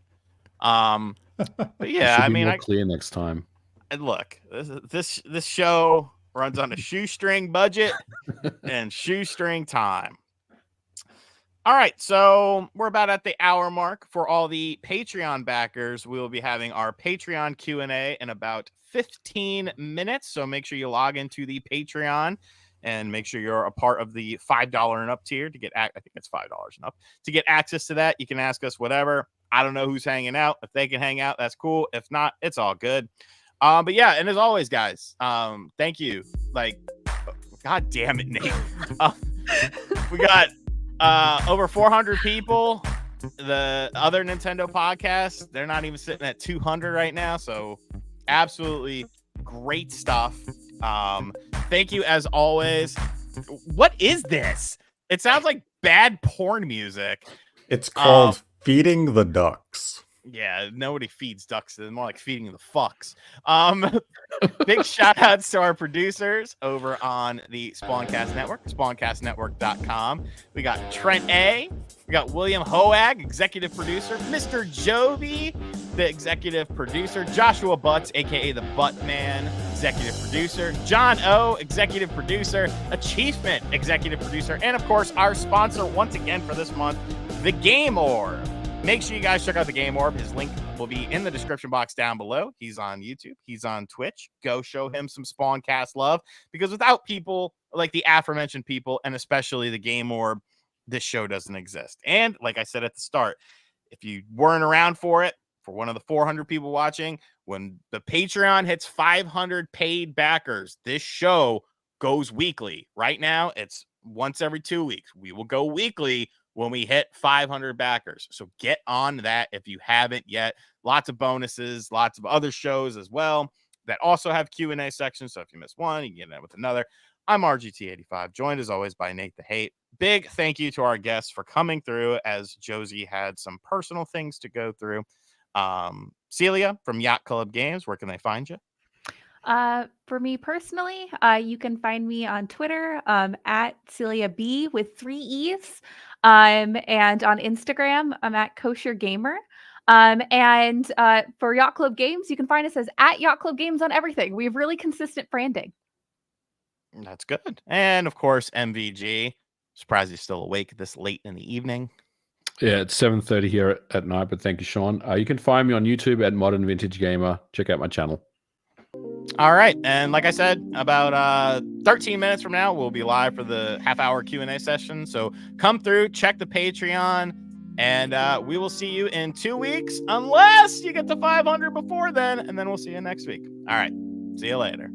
But yeah, Should I be mean, more clear next time. And look, this show runs on a shoestring budget and shoestring time. All right, so we're about at the hour mark. For all the Patreon backers, we will be having our Patreon Q&A in about 15 minutes. So make sure you log into the Patreon and make sure you're a part of the $5 and up tier to get, I think it's $5 and up, to get access to that. You can ask us whatever. I don't know who's hanging out. If they can hang out, that's cool. If not, it's all good. But yeah, and as always, guys, thank you. Like, God damn it, Nate. We got over 400 people. The other Nintendo podcasts, they're not even sitting at 200 right now. So absolutely great stuff. Thank you as always. What is this? It sounds like bad porn music. It's called Feeding the Ducks. Yeah, nobody feeds ducks. It's more like feeding the fucks. Big shout outs to our producers over on the Spawncast Network, spawncastnetwork.com. We got Trent A. We got William Hoag, executive producer. Mr. Joby, the executive producer. Joshua Butts, a.k.a. the Butt Man, executive producer. John O., executive producer. Achievement, executive producer. And, of course, our sponsor once again for this month, The Game Orb. Make sure you guys check out The Game Orb. His link will be in the description box down below. He's on YouTube. He's on Twitch. Go show him some Spawncast love, because without people like the aforementioned people, and especially The Game Orb, this show doesn't exist. And like I said at the start, if you weren't around for it, for one of the 400 people watching, when the Patreon hits 500 paid backers, this show goes weekly. Right now, it's once every 2 weeks. We will go weekly when we hit 500 backers. So get on that if you haven't yet. Lots of bonuses, lots of other shows as well that also have Q&A sections. So if you miss one, you can get in with another. I'm RGT85, joined as always by Nate the Hate. Big thank you to our guests for coming through, as Josie had some personal things to go through. Celia from Yacht Club Games, where can they find you? For me personally, you can find me on Twitter at Celia B with 3 E's. And on Instagram, I'm at Kosher Gamer. And for Yacht Club Games, you can find us as at Yacht Club Games on everything. We have really consistent branding. That's good. And of course, MVG. Surprised he's still awake this late in the evening. Yeah, it's 7:30 here at night, but thank you, Sean. You can find me on YouTube at Modern Vintage Gamer. Check out my channel. All right. And like I said, about 13 minutes from now, we'll be live for the half-hour Q&A session. So come through, check the Patreon, and we will see you in 2 weeks, unless you get to 500 before then, and then we'll see you next week. All right. See you later.